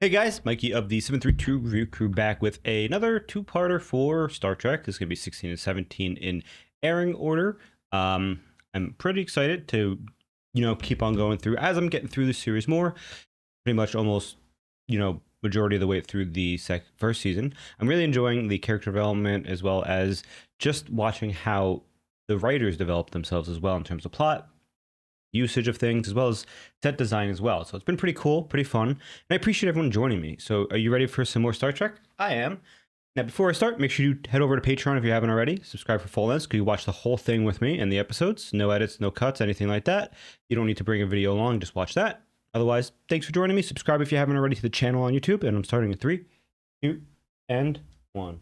Hey guys, Mikey of the 732 Review Crew back with another two-parter for Star Trek. This is going to be 16 and 17 in airing order. I'm pretty excited to, keep on going through as I'm getting through the series more. Pretty much almost, majority of the way through the first season. I'm really enjoying the character development as well as just watching how the writers develop themselves as well in terms of plot, usage of things, as well as set design as well. So it's been pretty cool, pretty fun, and I appreciate everyone joining me. So are you ready for some more Star Trek? I am. Now, before I start, make sure you head over to Patreon if you haven't already. Subscribe for full lengths, because you watch the whole thing with me and the episodes. No edits, no cuts, anything like that. You don't need to bring a video along, just watch that. Otherwise, thanks for joining me. Subscribe if you haven't already to the channel on YouTube, and I'm starting in 3, 2, and 1.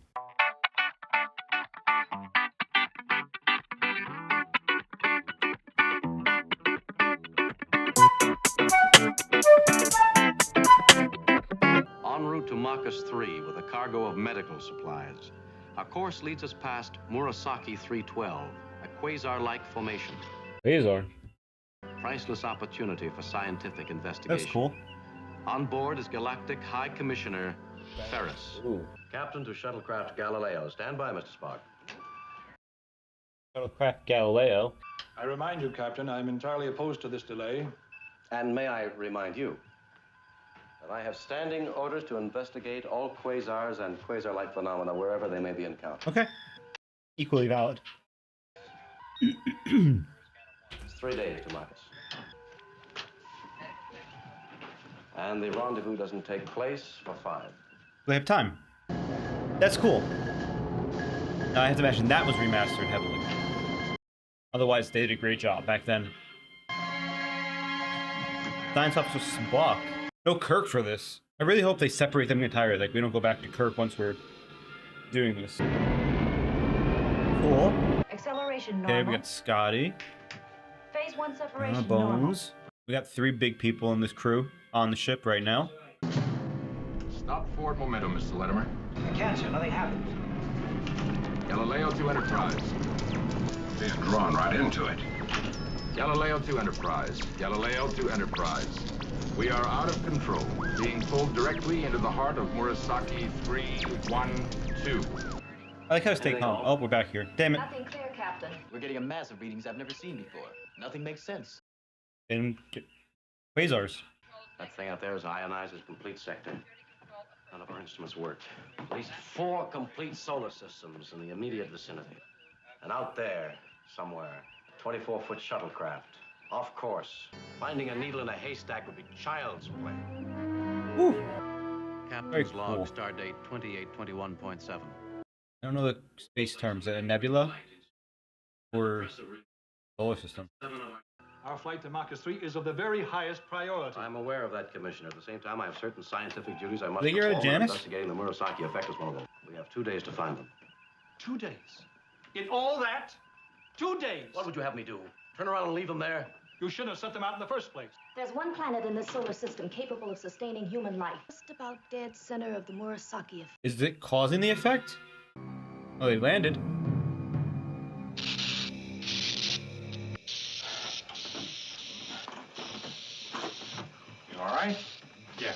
En route to Marcus 3 with a cargo of medical supplies. Our course leads us past Murasaki 312, a quasar-like formation. Quasar. Priceless opportunity for scientific investigation. That's cool. On board is Galactic High Commissioner Ferris. Ooh. Captain to shuttlecraft Galileo. Stand by, Mr. Spock. Shuttlecraft Galileo. I remind you, Captain, I'm entirely opposed to this delay. And may I remind you that I have standing orders to investigate all quasars and quasar-like phenomena wherever they may be encountered. Okay. Equally valid. It's 3 days to Marcus. And the rendezvous doesn't take place for 5. They have time. That's cool. Now I have to imagine that was remastered heavily. Otherwise, they did a great job back then. Science Officer Spock. No Kirk for this. I really hope they separate them entirely. Like, we don't go back to Kirk once we're doing this. Cool. Acceleration normal. Okay, we got Scotty. Phase 1 separation Bones. normal. We got 3 big people in this crew on the ship right now. Stop forward momentum, Mr. Latimer. I can't, sir. Nothing happened. Galileo to Enterprise. Being drawn right into it. Galileo to Enterprise. Galileo to Enterprise. We are out of control, being pulled directly into the heart of Murasaki 312. I like how it's taking home. Oh, we're back here. Damn it. Nothing clear, Captain. We're getting a mass of readings I've never seen before. Nothing makes sense. And quasars. That thing out there is ionized as complete sector. None of our instruments worked. At least 4 complete solar systems in the immediate vicinity. And out there, somewhere, 24-foot shuttlecraft. Off course. Finding a needle in a haystack would be child's play. Woo. Captain's Very log, cool. stardate 2821.7. I don't know the space terms. A nebula? Or solar system? Our flight to Marcus 3 is of the very highest priority. I'm aware of that, Commissioner. At the same time, I have certain scientific duties I must They hear perform, it, and Janice? investigating the Murasaki effect is one of them. We have 2 days to find them. 2 days. In all that? 2 days. What would you have me do? Turn around and leave them there? You shouldn't have sent them out in the first place. There's one planet in this solar system capable of sustaining human life. Just about dead center of the Murasaki effect. Is it causing the effect? Oh, they landed. You all right? Yeah.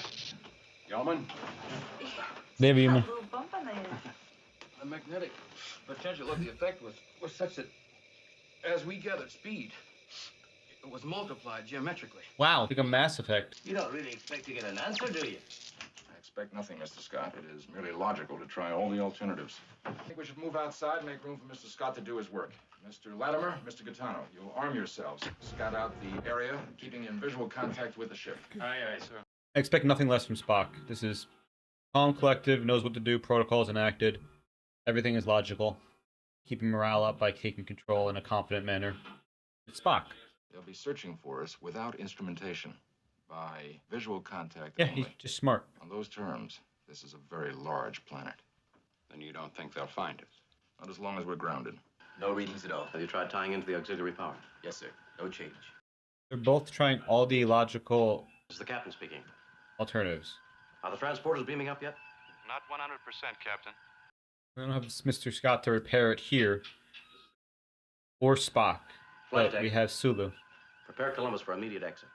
Yeoman? They have human. Little bump on the head. The magnetic potential of the effect was such that as we gathered speed, it was multiplied geometrically. Wow, like a mass effect. You don't really expect to get an answer, do you? I expect nothing, Mr. Scott. It is merely logical to try all the alternatives. I think we should move outside and make room for Mr. Scott to do his work. Mr. Latimer, Mr. Gaetano, you'll arm yourselves. Scout out the area, keeping in visual contact with the ship. Aye, sir. I expect nothing less from Spock. This is calm, collective, knows what to do, protocols enacted. Everything is logical. Keeping morale up by taking control in a confident manner. It's Spock. They'll be searching for us without instrumentation, by visual contact Yeah, only. he's just smart. On those terms, this is a very large planet. Then you don't think they'll find us? Not as long as we're grounded. No readings at all. Have you tried tying into the auxiliary power? Yes, sir. No change. They're both trying all the logical This is the captain speaking. alternatives. Are the transporters beaming up yet? Not 100%, Captain. We don't have Mr. Scott to repair it here. Or Spock. Flight But we deck. have Sulu. Prepare Columbus for immediate exit.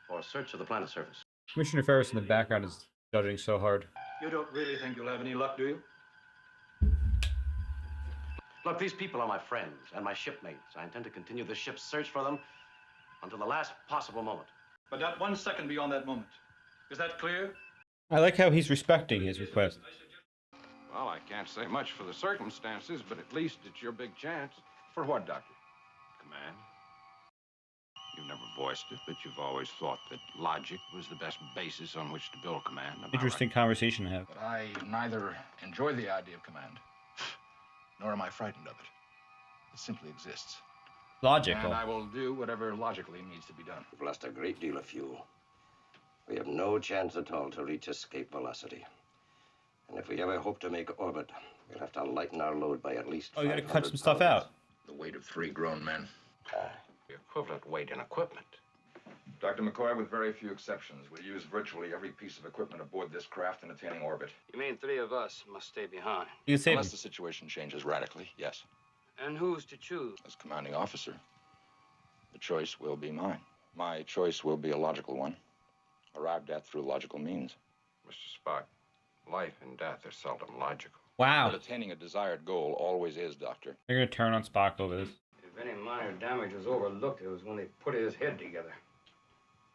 For a search of the planet surface. Commissioner Ferris in the background is judging so hard. You don't really think you'll have any luck, do you? Look, these people are my friends and my shipmates. I intend to continue the ship's search for them until the last possible moment. But not 1 second beyond that moment. Is that clear? I like how he's respecting his request. Well, I can't say much for the circumstances, but at least it's your big chance. For what, Doctor? Command. You've never voiced it, but you've always thought that logic was the best basis on which to build command. Am I Interesting right? conversation to have. But I neither enjoy the idea of command, nor am I frightened of it. It simply exists. Logical. And I will do whatever logically needs to be done. We've lost a great deal of fuel. We have no chance at all to reach escape velocity. And if we ever hope to make orbit, we'll have to lighten our load by at least Oh, you gotta 500 cut some stuff pounds. out. The weight of 3 grown men. The equivalent weight in equipment. Dr. McCoy, with very few exceptions, we use virtually every piece of equipment aboard this craft in attaining orbit. You mean 3 of us must stay behind? You can save him. Unless the situation changes radically, yes. And who's to choose? As commanding officer, the choice will be mine. My choice will be a logical one, arrived at through logical means. Mr. Spock, life and death are seldom logical. Wow. But attaining a desired goal always is, Doctor. They're gonna turn on Spock over this. If any minor damage was overlooked, it was when they put his head together.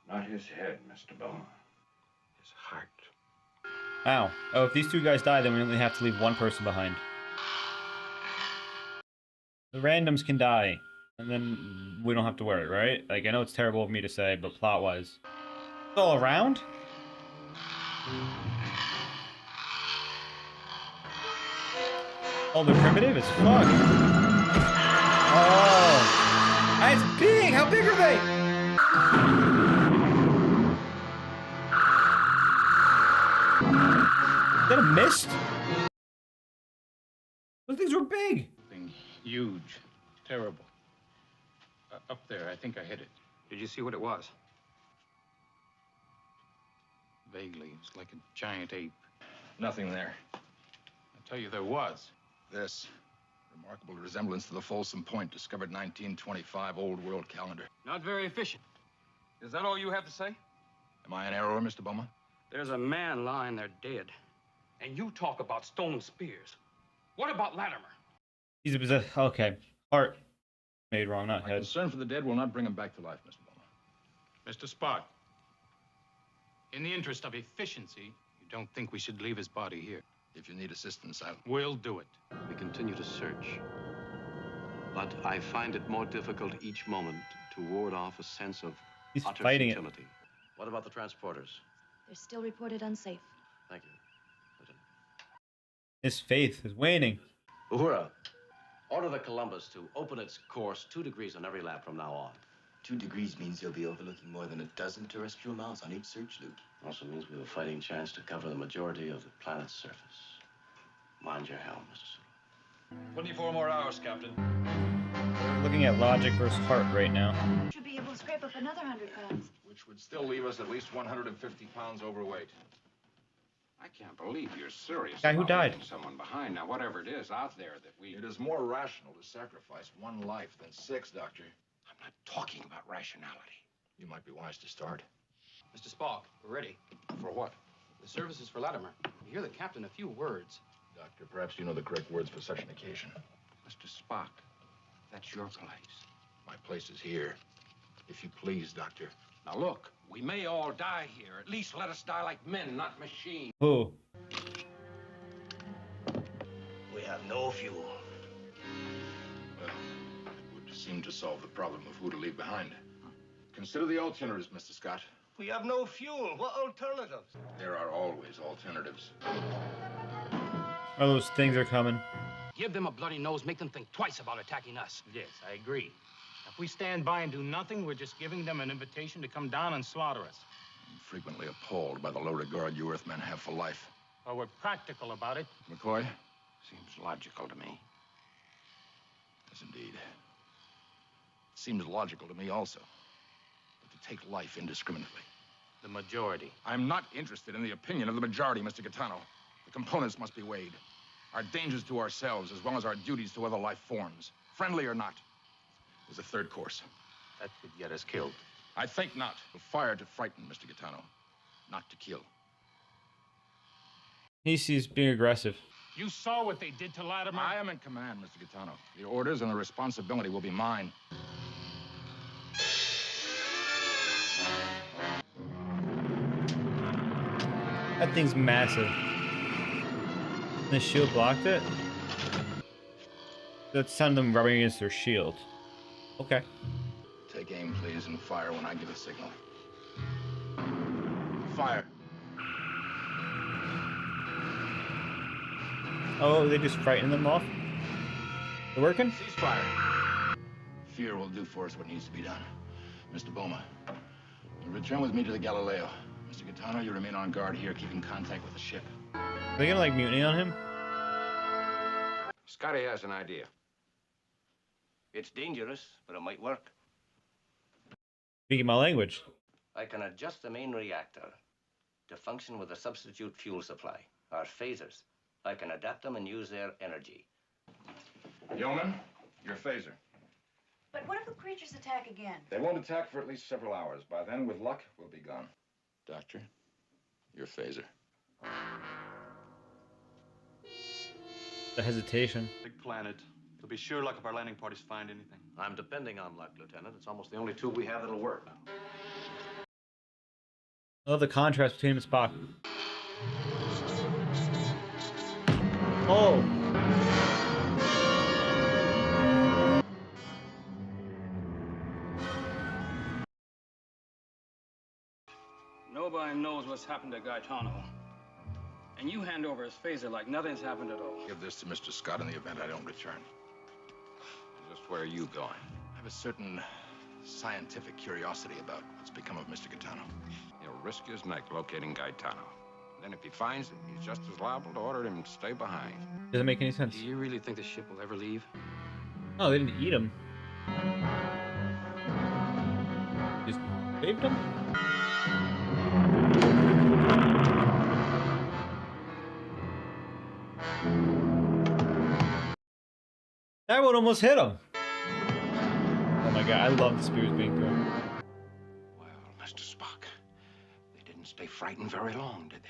Not his head, Mr. Bowman. His heart. Wow. Oh, if these 2 guys die, then we only have to leave 1 person behind. The randoms can die, and then we don't have to worry, right? Like, I know it's terrible of me to say, but plot-wise. It's all around? Oh, they're primitive as fuck. Oh. That's big! How big are they? Is that a mist? Those things were big. Something huge, terrible. Up there, I think I hit it. Did you see what it was? Vaguely, it was like a giant ape. Nothing there. I tell you, there was. This remarkable resemblance to the Folsom Point, discovered 1925, old world calendar. Not very efficient. Is that all you have to say? Am I an error, Mr. Bowman? There's a man lying there dead. And you talk about stone spears. What about Latimer? He's a okay. Heart. Made wrong, not My head. concern for the dead will not bring him back to life, Mr. Bowman. Mr. Spock, in the interest of efficiency, you don't think we should leave his body here? If you need assistance, We'll do it. We continue to search. But I find it more difficult each moment to ward off a sense of He's utter fighting it. futility. What about the transporters? They're still reported unsafe. Thank you, Lieutenant. His faith is waning. Uhura, order the Columbus to open its course 2 degrees on every lap from now on. 2 degrees means you'll be overlooking more than a dozen terrestrial miles on each search loop. Also means we have a fighting chance to cover the majority of the planet's surface. Mind your helm, Mr. Sulu. 24 more hours, Captain. We're looking at logic versus heart right now. Should be able to scrape up another 100 pounds. which would still leave us at least 150 pounds overweight. I can't believe you're serious. Guy who about died. leaving someone behind. Now, whatever it is out there that we... It is more rational to sacrifice 1 life than 6, Doctor. I'm not talking about rationality. You might be wise to start. Mr. Spock, we're ready. For what? The service is for Latimer. You hear the captain a few words. Doctor, perhaps you know the correct words for such an occasion. Mr. Spock, that's your place. My place is here. If you please, Doctor. Now, look, we may all die here. At least let us die like men, not machines. Oh. We have no fuel. Well, it would seem to solve the problem of who to leave behind. Consider the alternatives, Mr. Scott. We have no fuel. What alternatives? There are always alternatives. Oh, those things are coming. Give them a bloody nose, make them think twice about attacking us. Yes, I agree. If we stand by and do nothing, we're just giving them an invitation to come down and slaughter us. I'm frequently appalled by the low regard you Earthmen have for life. Well, we're practical about it. McCoy? Seems logical to me. Yes, indeed. It seems logical to me also. But to take life indiscriminately. The majority. I'm not interested in the opinion of the majority, Mr. Gaetano. The components must be weighed. Our dangers to ourselves as well as our duties to other life forms. Friendly or not. There's a third course. That could get us killed. I think not. Fire to frighten, Mr. Gaetano. not to kill. He's being aggressive. You saw what they did to Latimer? I am in command, Mr. Gaetano. The orders and the responsibility will be mine. That thing's massive. The shield blocked it? That sounded them rubbing against their shield. Okay. Take aim, please, and fire when I give a signal. Fire. Oh, they just frightened them off? They're working? Cease fire. Fear will do for us what needs to be done. Mr. Boma, you return with me to the Galileo. Mr. Gaetano, you remain on guard here, keeping contact with the ship. Are they gonna like mutiny on him? Scotty has an idea. It's dangerous, but it might work. Speaking my language. I can adjust the main reactor to function with a substitute fuel supply, our phasers. I can adapt them and use their energy. Yeoman, your phaser. But what if the creatures attack again? They won't attack for at least several hours. By then, with luck, we'll be gone. Doctor, your phaser. The hesitation. Big planet. They'll be sure luck if our landing parties find anything. I'm depending on luck, Lieutenant. It's almost the only tool we have that'll work. I love the contrast between him and Spock. Oh! Nobody knows what's happened to Gaetano. And you hand over his phaser like nothing's happened at all. Give this to Mr. Scott in the event I don't return. Just where are you going? I have a certain scientific curiosity about what's become of Mr. Gaetano. He'll risk his neck locating Gaetano. Then if he finds it, he's just as liable to order him to stay behind. Doesn't make any sense. Do you really think the ship will ever leave? Oh, they didn't eat him. Just saved him? That would almost hit him. Oh my god, I love the spears being thrown. Well, Mr. Spock, they didn't stay frightened very long, did they?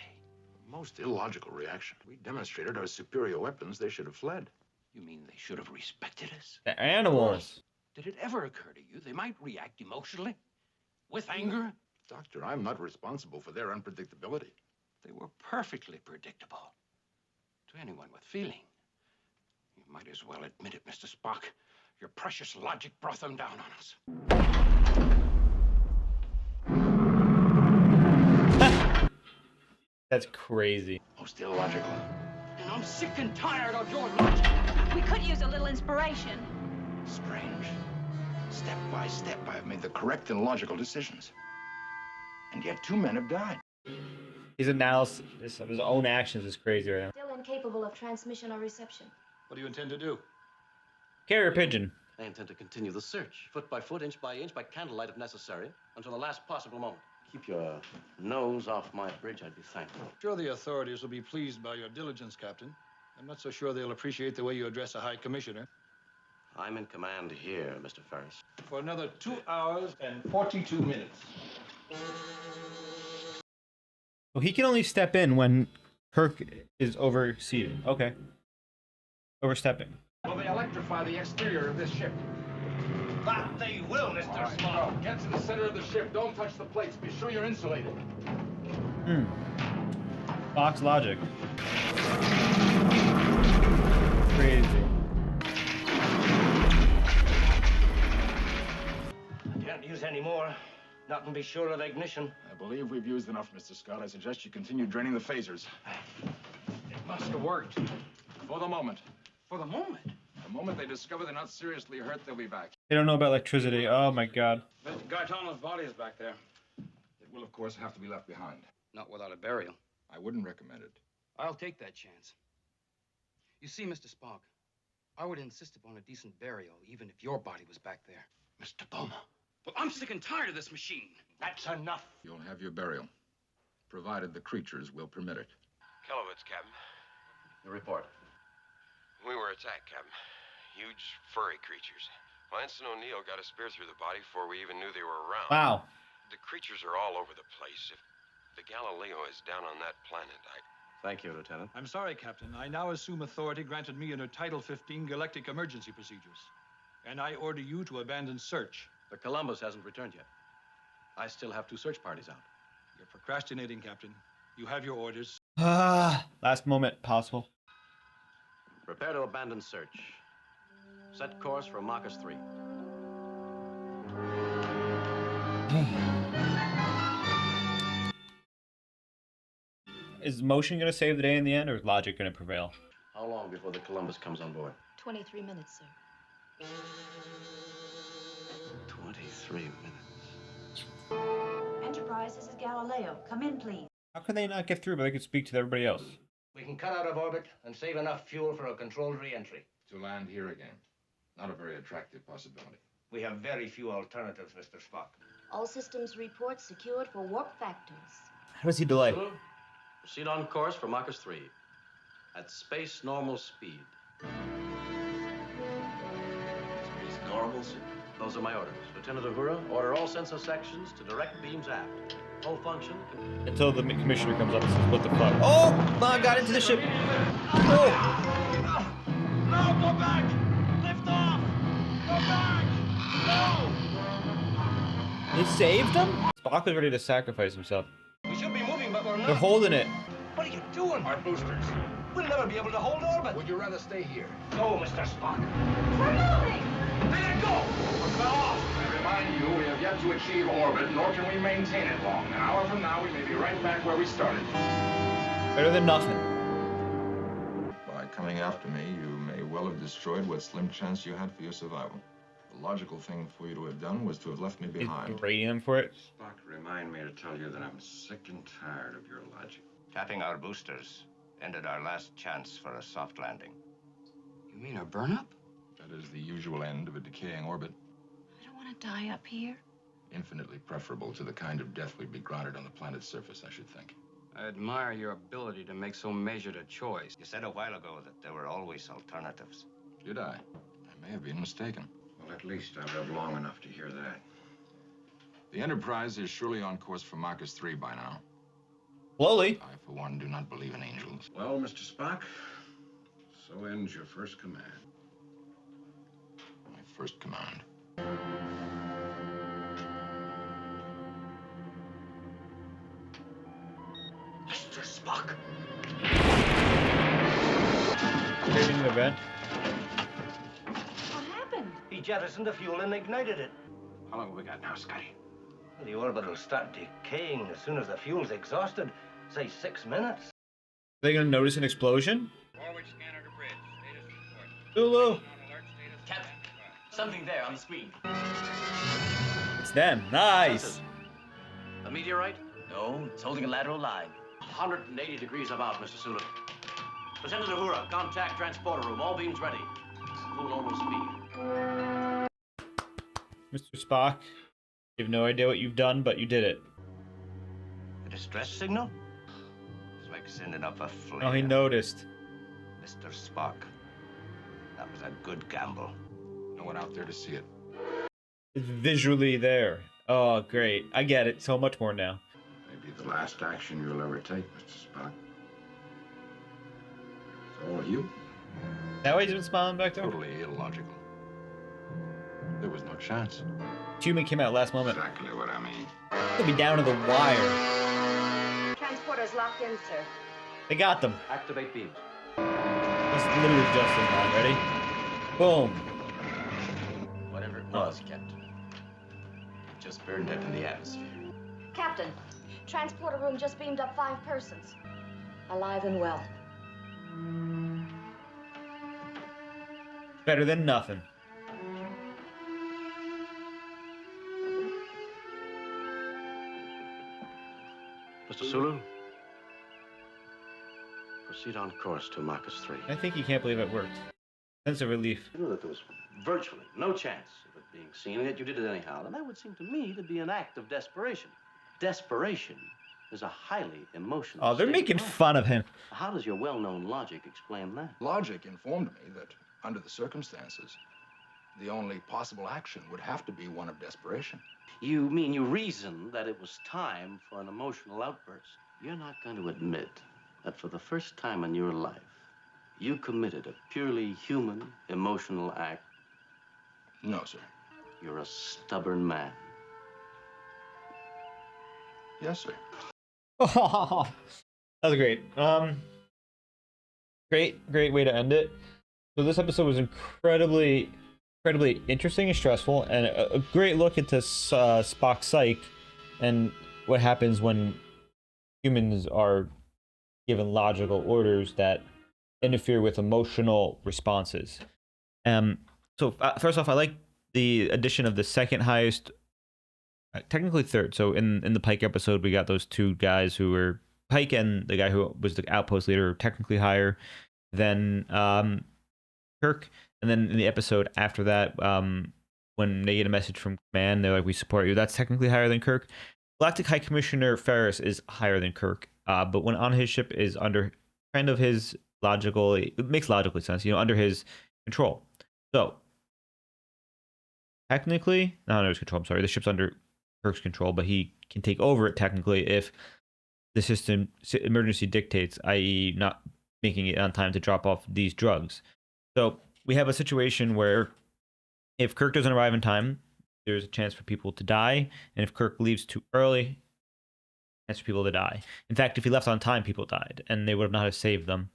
Most illogical reaction. We demonstrated our superior weapons. They should have fled. You mean they should have respected us? The animals. Did it ever occur to you they might react emotionally? With anger? Doctor, I'm not responsible for their unpredictability. They were perfectly predictable. To anyone with feeling. You might as well admit it, Mr. Spock. Your precious logic brought them down on us. That's crazy. Most illogical. And I'm sick and tired of your logic. We could use a little inspiration. Strange. Step by step, I have made the correct and logical decisions. And yet 2 men have died. His analysis of his own actions is crazy right now. Still incapable of transmission or reception. What do you intend to do? Carrier pigeon. I intend to continue the search, foot by foot, inch by candlelight if necessary, until the last possible moment. Keep your nose off my bridge, I'd be thankful. Sure, the authorities will be pleased by your diligence, Captain. I'm not so sure they'll appreciate the way you address a high commissioner. I'm in command here, Mr. Ferris. For another 2 hours and 42 minutes. Well, he can only step in when Kirk is overseated. Okay. Overstepping. Will they electrify the exterior of this ship? That they will, Mr. All right, get to the center of the ship. Don't touch the plates. Be sure you're insulated. Fox logic. Crazy. Can't use any more. Not and be sure of the ignition. I believe we've used enough, Mr. Scott. I suggest you continue draining the phasers. It must have worked. For the moment. For the moment. The moment they discover they're not seriously hurt, they'll be back. They don't know about electricity. Oh my god. Mr. Gaetano's body is back there. It will, of course, have to be left behind. Not without a burial. I wouldn't recommend it. I'll take that chance. You see, Mr. Spock, I would insist upon a decent burial, even if your body was back there. Mr. Boma. Well, I'm sick and tired of this machine. That's enough. You'll have your burial, provided the creatures will permit it. Kelovitz, Captain. Your report. We were attacked, Captain. Huge, furry creatures. Lance and O'Neill got a spear through the body before we even knew they were around. Wow. The creatures are all over the place. The Galileo is down on that planet. Thank you, Lieutenant. I'm sorry, Captain. I now assume authority granted me under Title 15 Galactic Emergency Procedures. And I order you to abandon search. The Columbus hasn't returned yet. I still have 2 search parties out. You're procrastinating, Captain. You have your orders. Last moment possible. Prepare to abandon search. Set course for Marcus 3. Is motion going to save the day in the end, or is logic going to prevail? How long before the Columbus comes on board? 23 minutes, sir. 23 minutes. Enterprise, this is Galileo. Come in, please. How can they not get through, but they could speak to everybody else? We can cut out of orbit and save enough fuel for a controlled re-entry. To land here again. Not a very attractive possibility. We have very few alternatives, Mr. Spock. All systems report secured for warp factors. How does he delay? Sulu, proceed on course for Marcus 3. At space normal speed. Space normal, sir? Those are my orders. Lieutenant Uhura, order all sensor sections to direct beams aft. Hull function. Until the commissioner comes up and says, what the fuck? Oh! I got into the ship! Oh! No, go back! Lift off! Go back! No! They saved him? Spock was ready to sacrifice himself. We should be moving, but we're not. They're holding it. What are you doing? Our boosters. We'll never be able to hold orbit. Would you rather stay here? No, Mr. Spock. We're moving! Let it go! I remind you, we have yet to achieve orbit, nor can we maintain it long. An hour from now, we may be right back where we started. Better than nothing. By coming after me, you may well have destroyed what slim chance you had for your survival. The logical thing for you to have done was to have left me behind. Rating him for it. Spock, remind me to tell you that I'm sick and tired of your logic. Tapping our boosters ended our last chance for a soft landing. You mean a burn-up? That is the usual end of a decaying orbit. I don't want to die up here. Infinitely preferable to the kind of death we'd be granted on the planet's surface, I should think. I admire your ability to make so measured a choice. You said a while ago that there were always alternatives. Did I? I may have been mistaken. Well, at least I've lived long enough to hear that. The Enterprise is surely on course for Marcus 3 by now. Slowly. I, for one, do not believe in angels. Well, Mr. Spock, so ends your first command. My first command. Mr. Spock! Creating an event. What happened? He jettisoned the fuel and ignited it. How long have we got now, Scotty? The orbit will start decaying as soon as the fuel's exhausted. Say 6 minutes. Are they gonna notice an explosion? Forward scanner to bridge. Status report. Lulu! On alert status. Captain, something there on the screen. It's them. Nice. A meteorite? No, it's holding a lateral line. 180 degrees about, Mr. Sulu. Lieutenant Uhura, contact transporter room. All beams ready. Full normal speed. Mr. Spock, you have no idea what you've done, but you did it. A distress signal? It's like sending up a flare. Oh, he noticed. Mr. Spock, that was a good gamble. No one out there to see it. It's visually there. Oh, great. I get it. So much more now. Maybe the last action you'll ever take, Mr. Spock. It's all you. That way he's been smiling back there? Totally illogical. There was no chance. Human came out last moment. Exactly what I mean. They'll be down to the wire. Transporter's locked in, sir. They got them. Activate beams. It's literally just in time. Ready? Boom. Whatever it was, Captain. It just burned up in the atmosphere. Captain, transporter room just beamed up 5 persons. Alive and well. Better than nothing. Mr. Sulu, proceed on course to Marcus 3. I think you can't believe it worked. Sense of relief. You knew that there was virtually no chance of it being seen, and yet you did it anyhow. And that would seem to me to be an act of desperation. Desperation is a highly emotional Oh, they're state making of mind. fun of him. How does your well-known logic explain that? Logic informed me that, under the circumstances, the only possible action would have to be one of desperation. You mean you reasoned that it was time for an emotional outburst? You're not going to admit that for the first time in your life, you committed a purely human, emotional act? No, sir. You're a stubborn man. Yes, sir. That was great. Great way to end it. So this episode was incredibly interesting and stressful, and a great look into Spock's psyche and what happens when humans are given logical orders that interfere with emotional responses. So first off, I like the addition of the second highest, technically third. So in the Pike episode, we got those two guys who were Pike and the guy who was the outpost leader, technically higher than Kirk. And then in the episode after that, when they get a message from command, they're like, "We support you." That's technically higher than Kirk. Galactic High Commissioner Ferris is higher than Kirk, but when on his ship is under kind of his logical, it makes logically sense, under his control. So technically, not under his control. I'm sorry, the ship's under Kirk's control, but he can take over it technically if the system emergency dictates, i.e., not making it on time to drop off these drugs. So we have a situation where if Kirk doesn't arrive in time, there's a chance for people to die, and if Kirk leaves too early, chance for people to die. In fact, if he left on time, people died, and they would have not have saved them.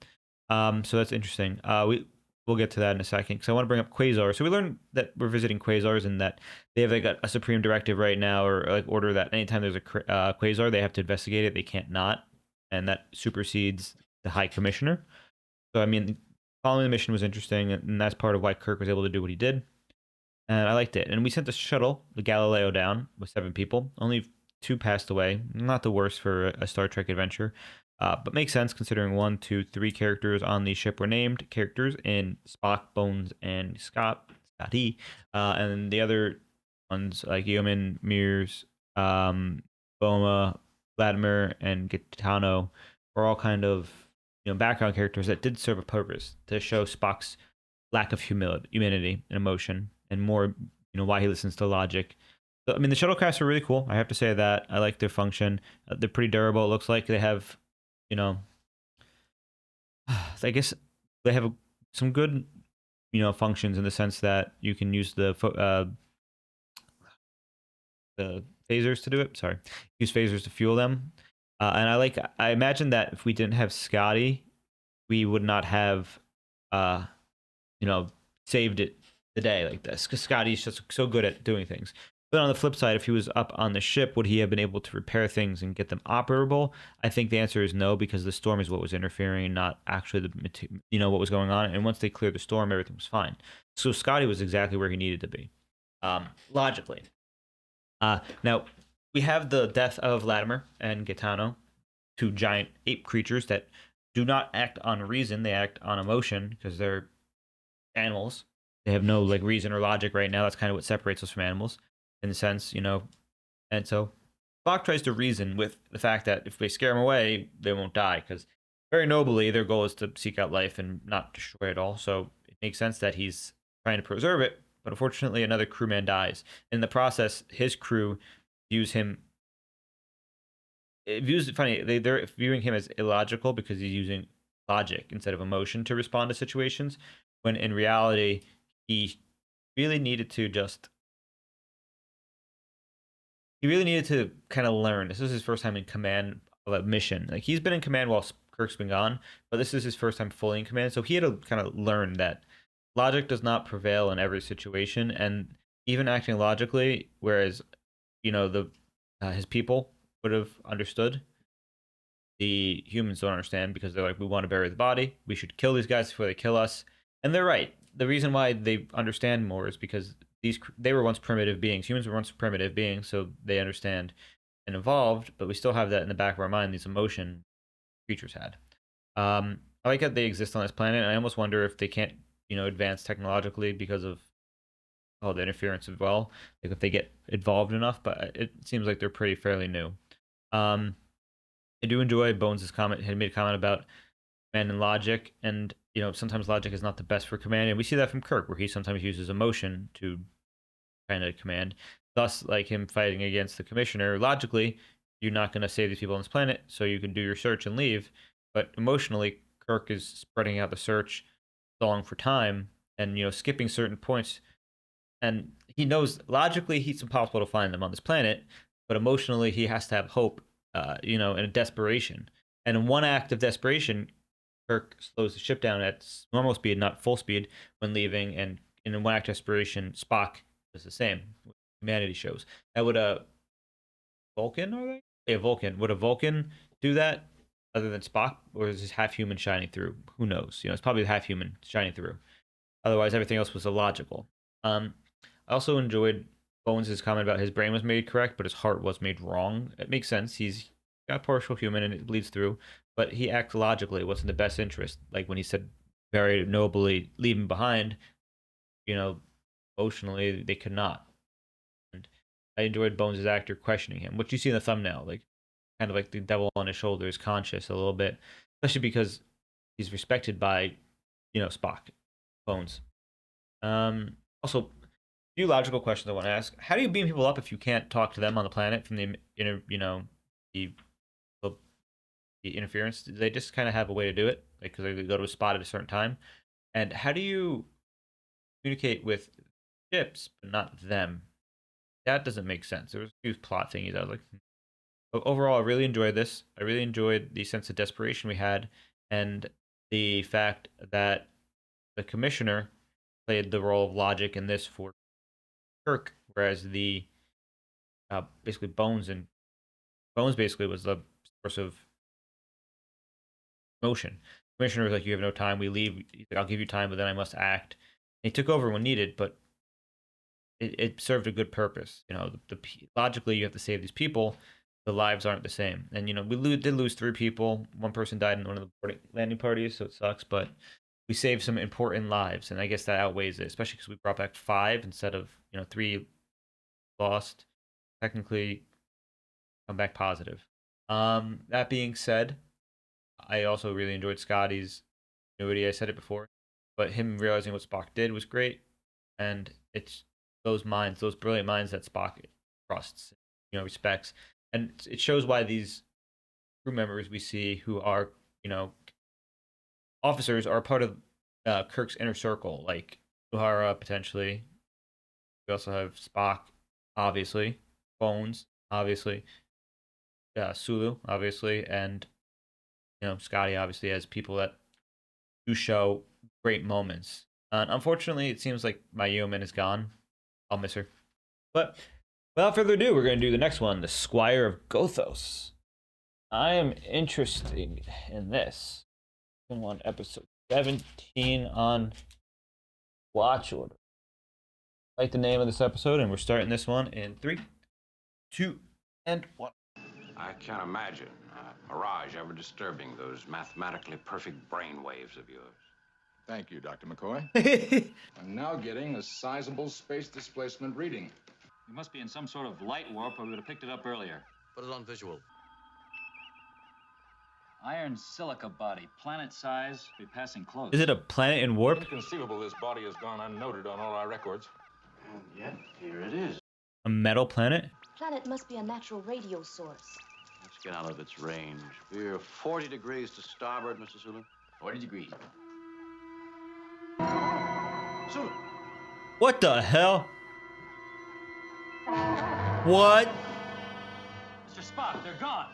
So that's interesting. We'll get to that in a second, because I want to bring up quasars. So we learned that we're visiting quasars, and that they have a supreme directive right now, or order that anytime there's a quasar, they have to investigate it. They can't not, and that supersedes the High Commissioner. So I mean, following the mission was interesting, and that's part of why Kirk was able to do what he did. And I liked it. And we sent the shuttle, the Galileo, down with 7 people. Only 2 passed away. Not the worst for a Star Trek adventure. But makes sense considering 1, 2, 3 characters on the ship were named characters in Spock, Bones, and Scotty. And the other ones like Yeoman, Mears, Boma, Vladimir, and Gaetano were all kind of background characters that did serve a purpose to show Spock's lack of humanity and emotion, and more why he listens to logic. So, I mean, the shuttlecrafts are really cool. I have to say that I like their function. They're pretty durable. It looks like they have I guess they have some good functions in the sense that you can use the phasers to do it. Sorry, use phasers to fuel them. And I imagine that if we didn't have Scotty, we would not have saved it the day like this, because Scotty's just so good at doing things. But on the flip side, if he was up on the ship, would he have been able to repair things and get them operable? I think the answer is no, because the storm is what was interfering, not actually what was going on. And once they cleared the storm, everything was fine. So Scotty was exactly where he needed to be, logically. Now we have the death of Latimer and Gaetano, 2 giant ape creatures that do not act on reason; they act on emotion because they're animals. They have no reason or logic right now. That's kind of what separates us from animals, in a sense, And so Spock tries to reason with the fact that if they scare them away, they won't die, because very nobly their goal is to seek out life and not destroy it all. So it makes sense that he's trying to preserve it, but unfortunately another crewman dies. In the process, his crew views him. They're viewing him as illogical because he's using logic instead of emotion to respond to situations, when in reality he really needed to kind of learn. This is his first time in command of a mission. He's been in command while Kirk's been gone, but this is his first time fully in command. So he had to kind of learn that logic does not prevail in every situation, and even acting logically, whereas his people would have understood, the humans don't understand, because they're like, we want to bury the body. We should kill these guys before they kill us. And they're right. The reason why they understand more is because they were once primitive beings. Humans were once primitive beings, so they understand and evolved, but we still have that in the back of our mind, these emotion creatures had. I like that they exist on this planet, and I almost wonder if they can't, advance technologically because of all the interference as well. If they get involved enough, but it seems like they're fairly new. I do enjoy Bones' comment. He made a comment about command and logic, and sometimes logic is not the best for command, and we see that from Kirk, where he sometimes uses emotion to kind of command. Thus, like him fighting against the commissioner, logically, you're not going to save these people on this planet, so you can do your search and leave. But emotionally, Kirk is spreading out the search, stalling for time, and skipping certain points. And he knows logically it's impossible to find them on this planet, but emotionally he has to have hope, and a desperation. And in one act of desperation, Kirk slows the ship down at normal speed, not full speed, when leaving. And in one act of desperation, Spock does the same. Humanity shows. Now, would a Vulcan, are they? Yeah, Vulcan. Would a Vulcan do that other than Spock, or is this half human shining through? Who knows? It's probably half human shining through. Otherwise, everything else was illogical. I also enjoyed Bones' comment about his brain was made correct, but his heart was made wrong. It makes sense. He's got partial human and it bleeds through, but he acts logically. What's in the best interest? Like when he said very nobly, leave him behind, emotionally, they could not. And I enjoyed Bones' actor questioning him, which you see in the thumbnail, like kind of like the devil on his shoulder is conscious a little bit, especially because he's respected by, Spock, Bones. Also, a few logical questions I want to ask. How do you beam people up if you can't talk to them on the planet from the the interference? Do they just kind of have a way to do it, like because they go to a spot at a certain time? And how do you communicate with ships but not them? That doesn't make sense. There was a few plot thingies. I was like, but overall, I really enjoyed this. I really enjoyed the sense of desperation we had, and the fact that the commissioner played the role of logic in this for Kirk, whereas the basically Bones basically was the source of motion. Commissioner was like, "You have no time. We leave. I'll give you time, but then I must act." And he took over when needed, but it served a good purpose. Logically, you have to save these people. The lives aren't the same, and we did lose 3 people. One person died in one of the landing parties, so it sucks. But we saved some important lives, and I guess that outweighs it, especially because we brought back 5 instead of 3 lost. Technically, come back positive. That being said, I also really enjoyed Scotty's ingenuity. I said it before, but him realizing what Spock did was great, and it's those brilliant minds that Spock trusts, respects, and it shows why these crew members we see who are, officers are part of Kirk's inner circle, like Uhura potentially. We also have Spock, obviously, Bones, obviously, Sulu, obviously, and Scotty, obviously, as people that do show great moments. Unfortunately, it seems like my Yeoman is gone. I'll miss her. But without further ado, we're going to do the next one, the Squire of Gothos. I am interested in this. On episode 17 on Watch Order. I like the name of this episode, and we're starting this one in 3, 2, and 1. I can't imagine a mirage ever disturbing those mathematically perfect brain waves of yours. Thank you, Dr. McCoy. I'm now getting a sizable space displacement reading. You must be in some sort of light warp, or we would have picked it up earlier. Put it on visual. Iron silica body, planet size, be passing close. Is it a planet in warp? Inconceivable this body has gone unnoted on all our records. And yet, here it is. A metal planet? Planet must be a natural radio source. Let's get out of its range. We're 40 degrees to starboard, Mr. Sulu. 40 degrees. Sulu! What the hell? What? Mr. Spock, they're gone.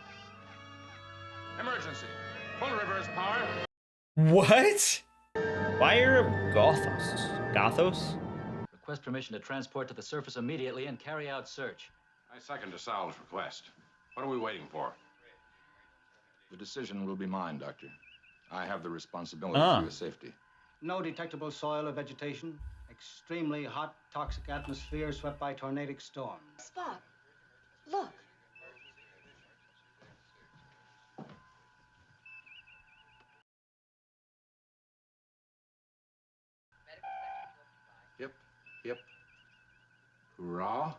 Emergency. Full reverse power. What? Squire of Gothos. Gothos? Request permission to transport to the surface immediately and carry out search. I second DeSalle's request. What are we waiting for? The decision will be mine, Doctor. I have the responsibility for your safety. No detectable soil or vegetation. Extremely hot, toxic atmosphere swept by tornadic storm. Spock, look. Yep. Hurrah.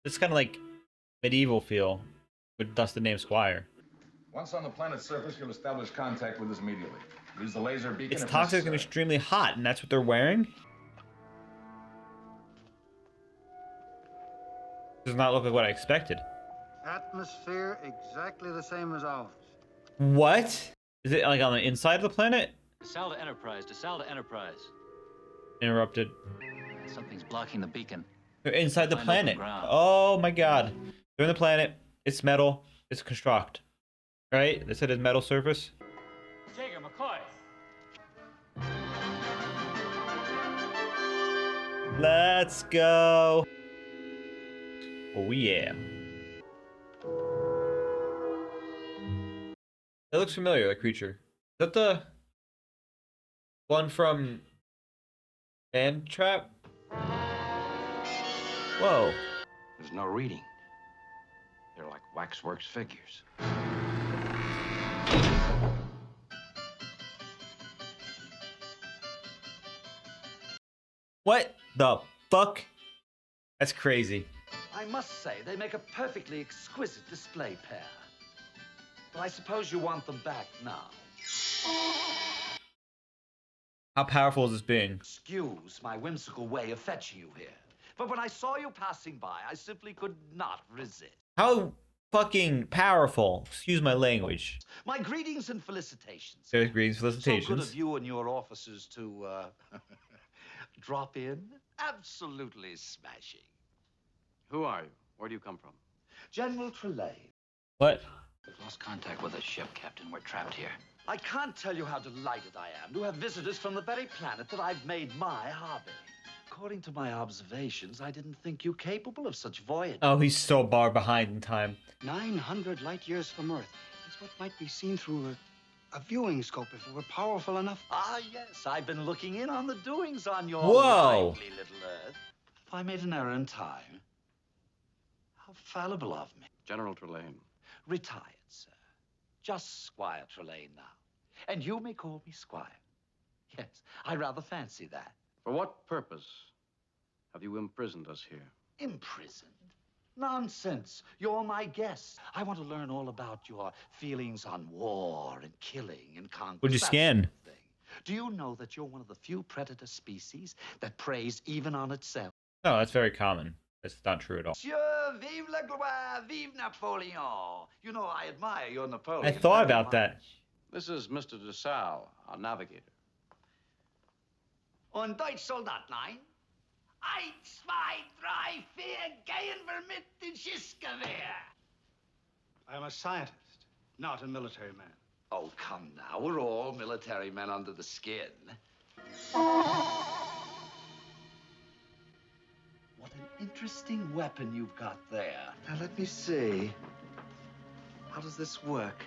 It's kind of like medieval feel, with thus the name Squire. Once on the planet's surface, you'll establish contact with us immediately. Use the laser beacon. It's if toxic and necessary. extremely hot, and that's what they're wearing? Does not look like what I expected. Atmosphere exactly the same as ours. What? Is it like on the inside of the planet? DeSalle to Enterprise. DeSalle to Enterprise. Interrupted. Something's blocking the beacon. They're inside the Find planet. open ground. Oh my god. They're in the planet. It's metal. It's construct. Right? They said it's metal surface. Jaeger, McCoy. Let's go. Oh yeah. That looks familiar, that creature. Is that the one from Band Trap? Whoa. There's no reading. They're like waxworks figures. What the fuck? That's crazy. I must say, they make a perfectly exquisite display pair. But I suppose you want them back now. How powerful is this being? Excuse my whimsical way of fetching you here. But when I saw you passing by, I simply could not resist. How fucking powerful? Excuse my language. My greetings and felicitations. There's greetings, So good felicitations. of you and your officers to, drop in. Absolutely smashing. Who are you? Where do you come from? General Trelane. What? We've lost contact with the ship, Captain. We're trapped here. I can't tell you how delighted I am to have visitors from the very planet that I've made my hobby. According to my observations, I didn't think you capable of such voyage. Oh, he's so far behind in time. 900 light years from Earth. It's what might be seen through a viewing scope if it were powerful enough. Ah, yes, I've been looking in on the doings on your Whoa. lively little Earth. If I made an error in time, how fallible of me. General Trelane. Retired, sir. Just Squire Trelane now. And you may call me Squire. Yes, I rather fancy that. For what purpose have you imprisoned us here? Imprisoned? Nonsense. You're my guest. I want to learn all about your feelings on war and killing and conquest. What'd you that scan? sort of thing. Do you know that you're one of the few predator species that preys even on itself? No, that's very common. That's not true at all. Monsieur, vive la gloire, vive Napoleon. You know, I admire your Napoleon. I thought very about that. This is Mr. DeSalle, our navigator. Und Deutsch Soldatlein? 1, 2, 3, 4, gehen wir mit dem Schiffsgewehr. I am a scientist, not a military man. Oh, come now. We're all military men under the skin. What an interesting weapon you've got there. Now, let me see. How does this work?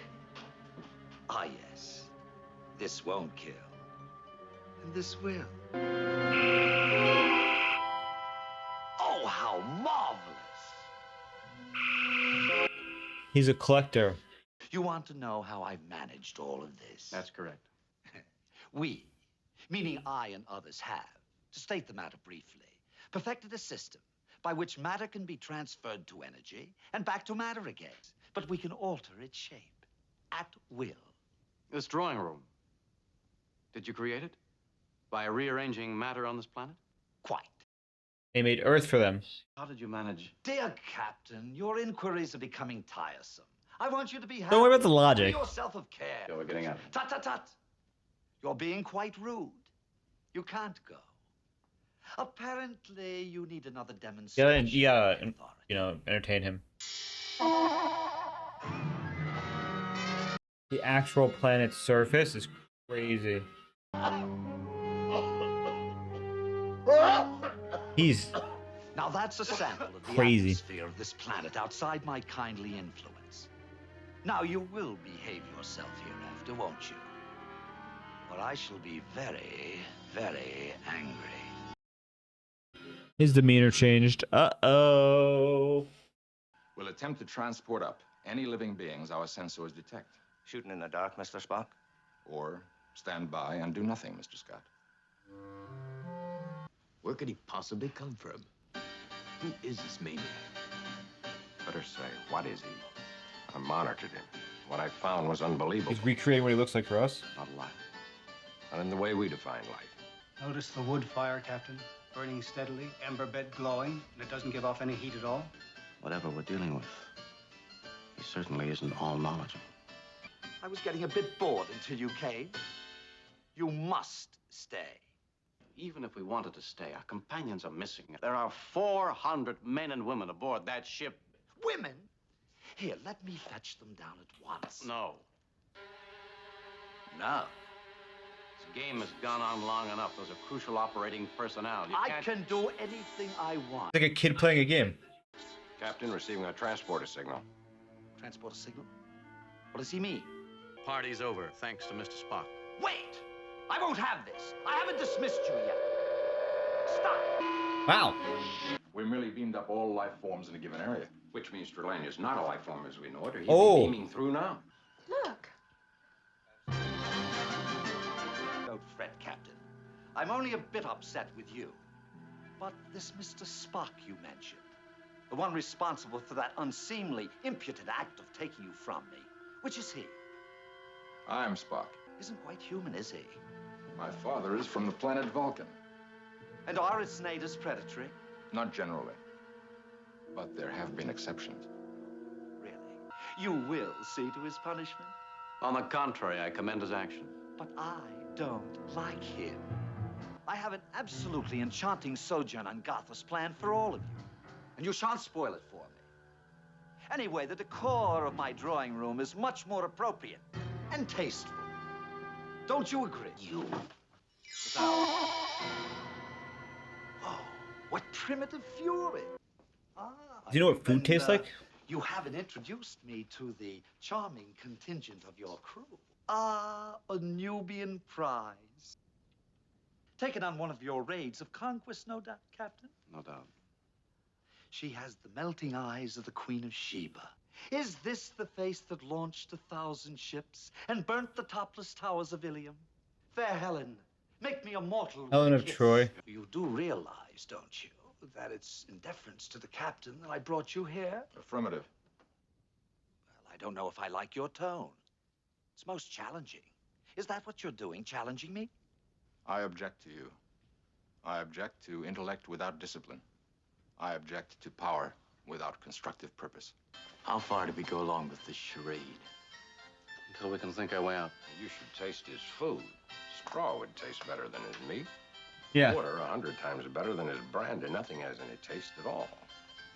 Ah, yes. This won't kill. And this will. Oh, how marvelous! He's a collector. You want to know how I've managed all of this? That's correct. We, meaning I and others, have, to state the matter briefly, perfected a system by which matter can be transferred to energy and back to matter again. But we can alter its shape at will. This drawing room. Did you create it? By rearranging matter on this planet? Quite. They made Earth for them. How did you manage? Dear Captain, your inquiries are becoming tiresome. I want you to be happy. Don't worry about the logic. Be yourself of care. Yeah, we're getting out. Tut, tut, tut. You're being quite rude. You can't go. Apparently, you need another demonstration. Entertain him. The actual planet's surface is crazy. He's Now that's a sample of the crazy. atmosphere of this planet outside my kindly influence. Now you will behave yourself hereafter, won't you? Or I shall be very, very angry. His demeanor changed. Uh-oh. We'll attempt to transport up any living beings our sensors detect. Shooting in the dark, Mr. Spock? Or stand by and do nothing, Mr. Scott. Where could he possibly come from? Who is this maniac? Better say, what is he? I monitored him. What I found was unbelievable. He's recreating what he looks like for us. Not life. Not in the way we define life. Notice the wood fire, Captain? Burning steadily, ember bed glowing, and it doesn't give off any heat at all. Whatever we're dealing with, he certainly isn't all knowledgeable. I was getting a bit bored until you came. You must stay. Even if we wanted to stay, our companions are missing. There are 400 men and women aboard that ship. Women? Here, let me fetch them down at once. No. No. This game has gone on long enough. Those are crucial operating personnel. I can do anything I want. Like a kid playing a game. Captain, receiving a transporter signal. Transporter signal? What does he mean? Party's over, thanks to Mr. Spock. Wait! I won't have this. I haven't dismissed you yet. Stop. Wow. We merely beamed up all life forms in a given area. Which means Trelane is not a life form as we know it, or he'd be beaming through now. Look. Don't fret, Captain. I'm only a bit upset with you. But this Mr. Spock you mentioned, the one responsible for that unseemly, impudent act of taking you from me, which is he? I'm Spock. Isn't quite human, is he? My father is from the planet Vulcan. And are its natives predatory? Not generally. But there have been exceptions. Really? You will see to his punishment? On the contrary, I commend his action. But I don't like him. I have an absolutely enchanting sojourn on Gothos planned for all of you. And you shan't spoil it for me. Anyway, the decor of my drawing room is much more appropriate and tasteful. Don't you agree? You. Oh, what primitive fury. Do you know what food tastes like? You haven't introduced me to the charming contingent of your crew. A Nubian prize. Taken on one of your raids of conquest, no doubt, Captain? No doubt. She has the melting eyes of the Queen of Sheba. Is this the face that launched 1,000 ships and burnt the topless towers of Ilium? Fair Helen, make me a mortal with Helen a of kiss. Troy. You do realize, don't you, that it's in deference to the captain that I brought you here? Affirmative. Well, I don't know if I like your tone. It's most challenging. Is that what you're doing, challenging me? I object to you. I object to intellect without discipline. I object to power without constructive purpose. How far do we go along with this charade? Until we can think our way out. You should taste his food. Straw would taste better than his meat. Yeah. Water 100 times better than his brandy. Nothing has any taste at all.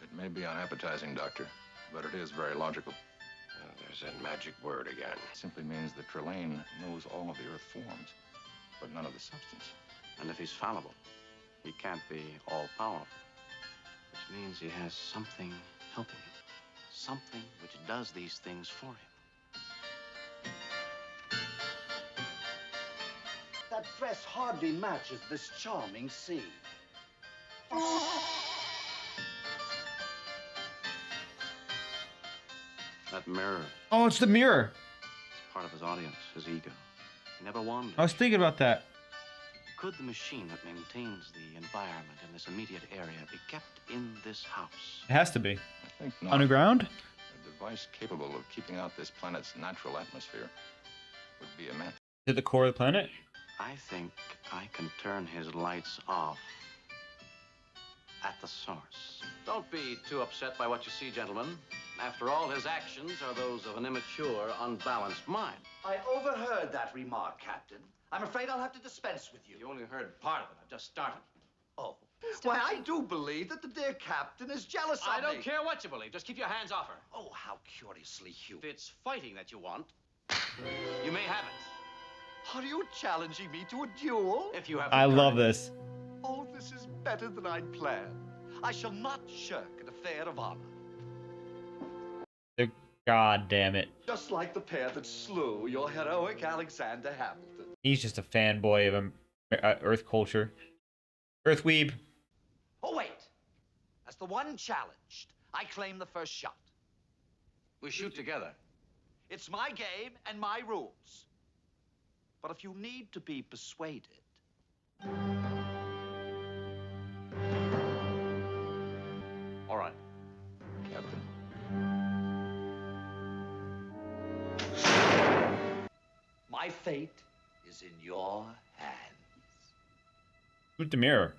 It may be unappetizing, Doctor, but it is very logical. There's that magic word again. It simply means that Trelane knows all of the Earth forms, but none of the substance. And if he's fallible, he can't be all-powerful. Which means he has something helping him. Something which does these things for him. That dress hardly matches this charming scene. That mirror. Oh, it's the mirror. It's part of his audience, his ego. He never wandered. I was thinking about that. Could the machine that maintains the environment in this immediate area be kept in this house? It has to be. I think not. Underground? A device capable of keeping out this planet's natural atmosphere would be immense. To the core of the planet? I think I can turn his lights off at the source. Don't be too upset by what you see, gentlemen. After all, his actions are those of an immature, unbalanced mind. I overheard that remark, Captain. I'm afraid I'll have to dispense with you. You only heard part of it. I've just started. Oh. Why, I do believe that the dear captain is jealous of me. I don't care what you believe. Just keep your hands off her. Oh, how curiously human. If it's fighting that you want, you may have it. Are you challenging me to a duel? If you have I the love courage. this. Oh, this is better than I'd planned. I shall not shirk an affair of honor. God damn it. Just like the pair that slew your heroic Alexander Hamilton. He's just a fanboy of Earth culture. Earth weeb. Oh, wait. As the one challenged, I claim the first shot. We shoot together. It's my game and my rules. But if you need to be persuaded... All right. Captain. My fate is in your hands. Who's the mirror?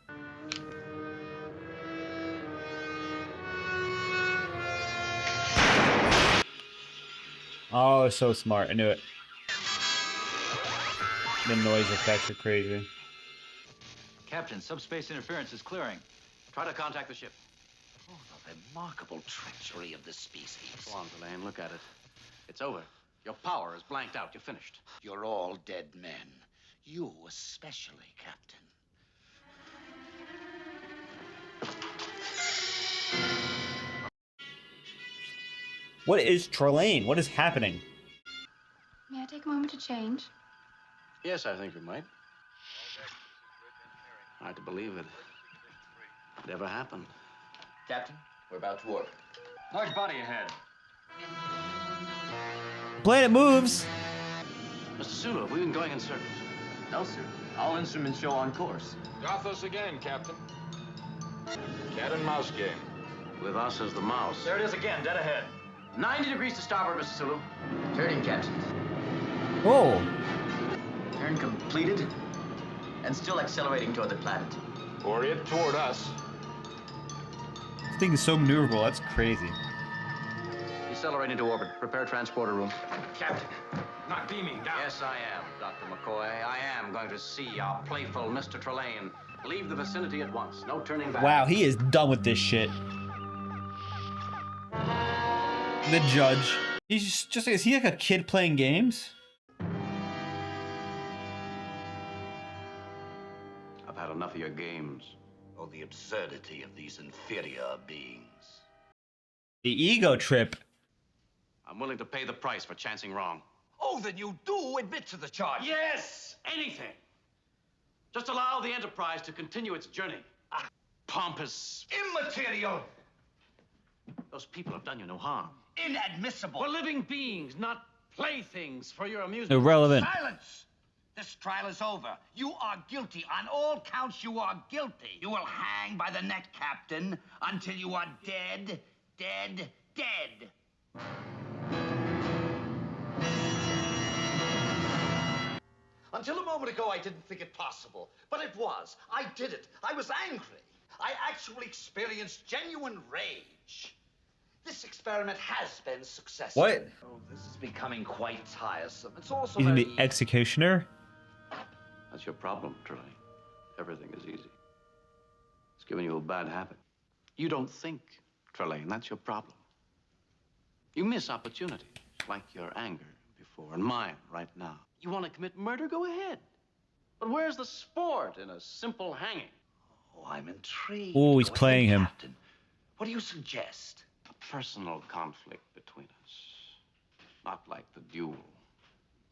Oh, so smart. I knew it. The noise effects are crazy. Captain, subspace interference is clearing. Try to contact the ship. Oh, the remarkable treachery of the species. Go on, Delane, look at it. It's over. Your power is blanked out. You're finished. You're all dead men. You especially, Captain. What is Trelane? What is happening? May I take a moment to change? Yes, I think you might. Hard to believe it. It ever happened. Captain, we're about to warp. Large body ahead. Planet moves. Mr. Sulu, have we been going in circles? No, sir. All instruments show on course. Gothos again, Captain. Cat and mouse game. With us as the mouse. There it is again, dead ahead. 90 degrees to starboard, Mr. Sulu. Turning, Captain. Oh. Turn completed. And still accelerating toward the planet. Or it toward us. This thing is so maneuverable. That's crazy. Decelerate into orbit. Prepare transporter room. Captain, not beaming down. Yes, I am, Dr. McCoy. I am going to see our playful Mr. Trelane. Leave the vicinity at once. No turning back. Wow, he is done with this shit. The judge. He's just, is he like a kid playing games? I've had enough of your games. Oh, the absurdity of these inferior beings. The ego trip. I'm willing to pay the price for chancing wrong. Oh, then you do admit to the charge. Yes! Anything! Just allow the Enterprise to continue its journey. Pompous... Immaterial! Those people have done you no harm. Inadmissible! We're living beings, not playthings for your amusement. Irrelevant. Silence! This trial is over. You are guilty. On all counts, you are guilty. You will hang by the neck, Captain, until you are dead, dead, dead. Until a moment ago, I didn't think it possible. But it was. I did it. I was angry. I actually experienced genuine rage. This experiment has been successful. What? Oh, this is becoming quite tiresome. It's also He's very... the executioner? That's your problem, Trelane. Everything is easy. It's giving you a bad habit. You don't think, Trelane. That's your problem. You miss opportunities, like your anger before, and mine right now. You want to commit murder? Go ahead. But where's the sport in a simple hanging? Oh, I'm intrigued. Oh, he's Go playing ahead, him. Captain. What do you suggest? A personal conflict between us. Not like the duel.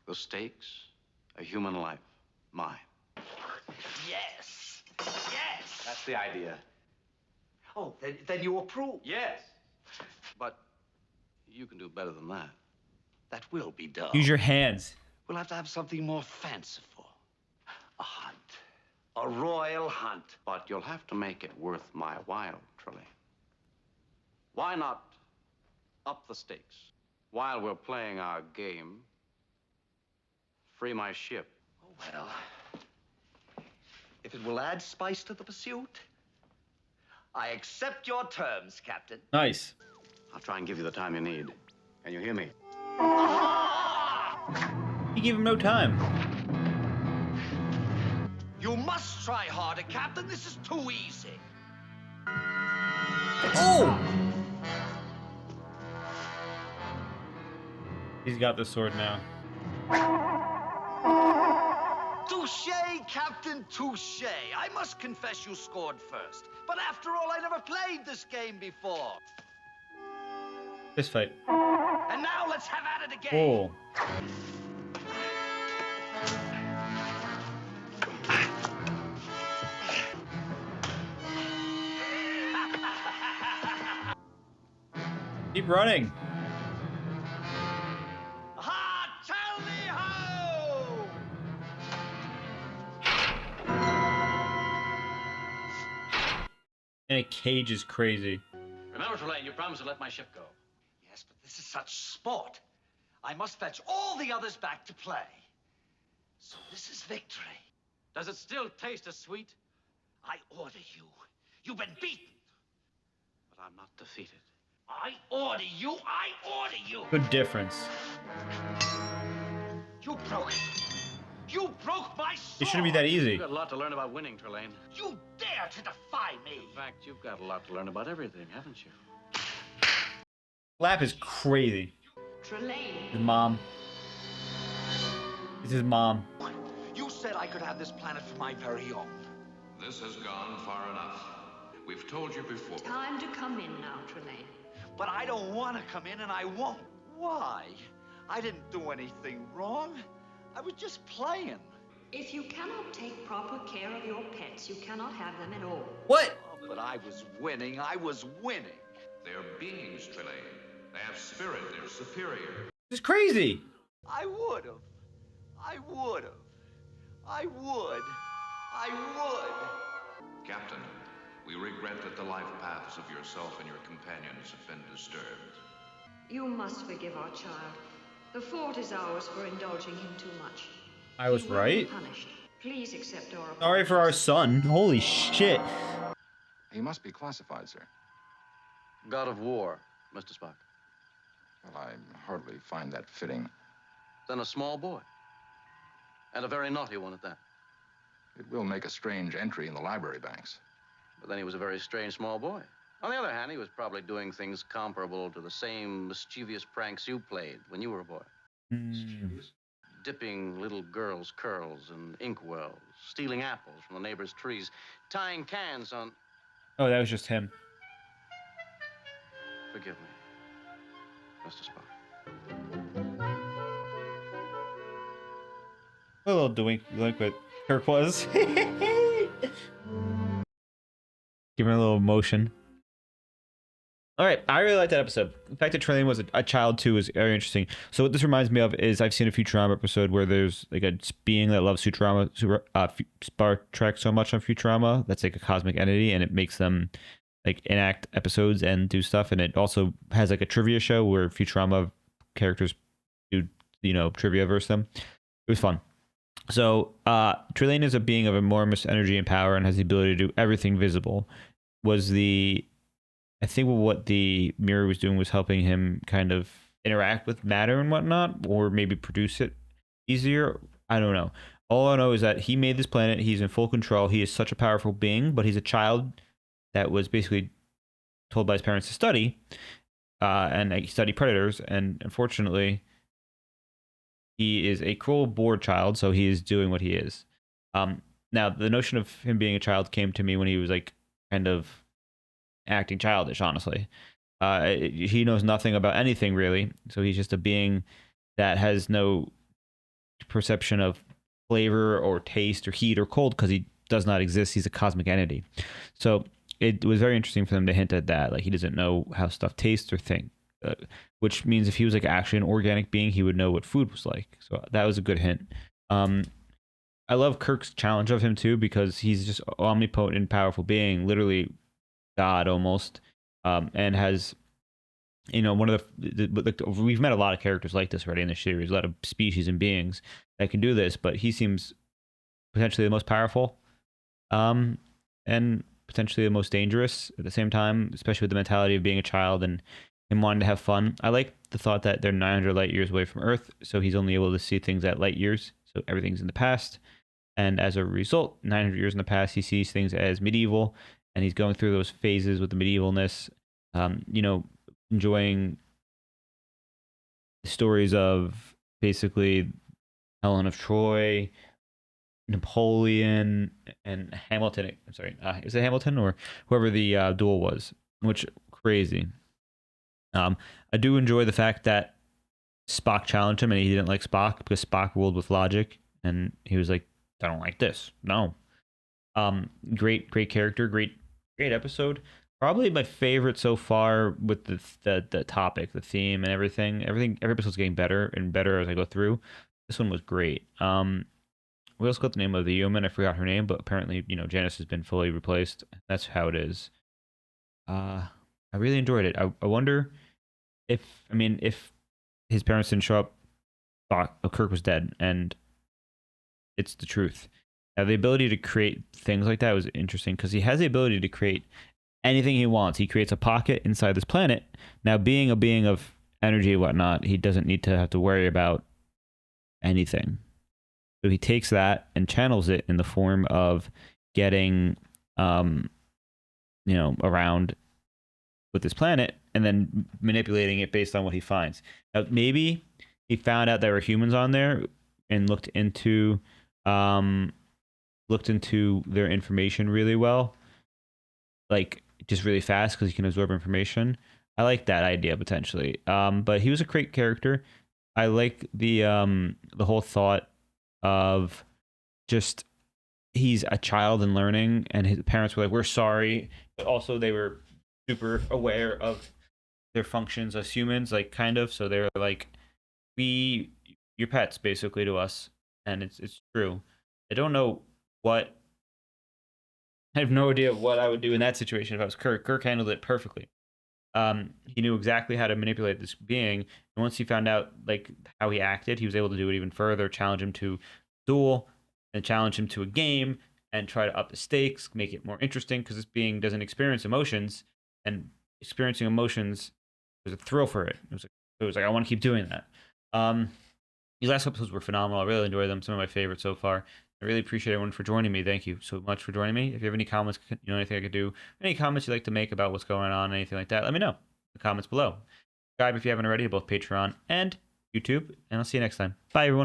The stakes, a human life. Mine. Yes. Yes. That's the idea. Oh, then you approve. Yes. But you can do better than that. That will be done. Use your hands. We'll have to have something more fanciful. A hunt. A royal hunt. But you'll have to make it worth my while, Trelane. Why not up the stakes? While we're playing our game, free my ship. Oh, well. If it will add spice to the pursuit, I accept your terms, Captain. Nice. I'll try and give you the time you need. Can you hear me? He gave him no time. You must try harder, Captain. This is too easy. Oh! He's got the sword now. Touché, Captain, touché. I must confess you scored first. But after all, I never played this game before. This fight. And now let's have at it again. Oh. Keep running. Ha! Tell me how! And a cage is crazy. Remember, Trelane, you promised to let my ship go. Yes, but this is such sport. I must fetch all the others back to play. So this is victory. Does it still taste as sweet? I order you. You've been beaten. But I'm not defeated. I order you. I order you. Good difference. You broke it. You broke my sword. It shouldn't be that easy. You've got a lot to learn about winning, Trelane. You dare to defy me. In fact, you've got a lot to learn about everything, haven't you? Lap is crazy. Trelane. His mom. It's his mom. You said I could have this planet for my very own. This has gone far enough. We've told you before. Time to come in now, Trelane. But I don't want to come in, and I won't. Why? I didn't do anything wrong. I was just playing. If you cannot take proper care of your pets, you cannot have them at all. What? Oh, but I was winning. I was winning. They're beings, Trelane. They have spirit. They're superior. This is crazy. I would have. I would have. I would. I would. Captain, we regret that the life paths of yourself and your companions have been disturbed. You must forgive our child. The fault is ours for indulging him too much. I was right. Punished. Please accept our apology. Sorry for our son. Holy shit. He must be classified, sir. God of War, Mr. Spock. Well, I hardly find that fitting. Then a small boy. And a very naughty one at that. It will make a strange entry in the library banks. But then he was a very strange small boy. On the other hand, he was probably doing things comparable to the same mischievous pranks you played when you were a boy. Mischievous? Dipping little girls' curls in inkwells, stealing apples from the neighbors' trees, tying cans on... Oh, that was just him. Forgive me, Mr. Spock. A little doink what Kirk was. Give him a little emotion. All right, I really like that episode. The fact that Trelane was a child too is very interesting. So what this reminds me of is I've seen a Futurama episode where there's like a being that loves Futurama, Star Trek so much on Futurama that's like a cosmic entity, and it makes them like enact episodes and do stuff. And it also has like a trivia show where Futurama characters do trivia versus them. It was fun. So Trelane is a being of enormous energy and power and has the ability to do everything visible. I think what the mirror was doing was helping him kind of interact with matter and whatnot, or maybe produce it easier. I don't know. All I know is that he made this planet. He's in full control. He is such a powerful being, but he's a child that was basically told by his parents to study and study predators. And unfortunately, he is a cruel, bored child, so he is doing what he is. Now, the notion of him being a child came to me when he was like kind of acting childish, honestly. He knows nothing about anything really, so he's just a being that has no perception of flavor or taste or heat or cold because he does not exist. He's a cosmic entity. So it was very interesting for them to hint at that. Like, he doesn't know how stuff tastes or think, which means if he was like actually an organic being, he would know what food was like. So that was a good hint. I love Kirk's challenge of him too, because he's just omnipotent and powerful being, literally God almost, and has, one of we've met a lot of characters like this already in the series, a lot of species and beings that can do this, but he seems potentially the most powerful, and potentially the most dangerous at the same time, especially with the mentality of being a child and him wanting to have fun. I like the thought that they're 900 light years away from Earth, so he's only able to see things at light years, so everything's in the past, and as a result, 900 years in the past, he sees things as medieval. And he's going through those phases with the medievalness, enjoying the stories of basically Helen of Troy, Napoleon, and Hamilton. I'm sorry, is it Hamilton or whoever the duel was? Which crazy. I do enjoy the fact that Spock challenged him, and he didn't like Spock because Spock ruled with logic, and he was like, "I don't like this." No. Great character, great episode. Probably my favorite so far with the topic, the theme, and everything. Every episode's getting better and better as I go through. This one was great. We also got the name of the human. I forgot her name, but apparently, Janice has been fully replaced. That's how it is. I really enjoyed it. I wonder if his parents didn't show up, Kirk was dead, and it's the truth. Now, the ability to create things like that was interesting because he has the ability to create anything he wants. He creates a pocket inside this planet. Now, being a being of energy and whatnot, he doesn't need to have to worry about anything. So he takes that and channels it in the form of getting, around with this planet and then manipulating it based on what he finds. Now, maybe he found out there were humans on there and looked into their information really well, like just really fast because he can absorb information. I like that idea potentially. But he was a great character. I like the whole thought of just he's a child and learning, and his parents were like, "We're sorry," but also they were super aware of their functions as humans, like kind of. So they're like, you're pets basically to us, and it's true. I don't know what. I have no idea what I would do in that situation if I was Kirk. Kirk handled it perfectly. He knew exactly how to manipulate this being, and once he found out like how he acted, he was able to do it even further, challenge him to duel, and challenge him to a game, and try to up the stakes, make it more interesting because this being doesn't experience emotions, and experiencing emotions was a thrill for it. It was like I want to keep doing that. These last episodes were phenomenal. I really enjoyed them. Some of my favorites so far. I really appreciate everyone for joining me. Thank you so much for joining me. If you have any comments, anything I could do, any comments you'd like to make about what's going on, anything like that, let me know in the comments below. Subscribe if you haven't already to both Patreon and YouTube, and I'll see you next time. Bye, everyone.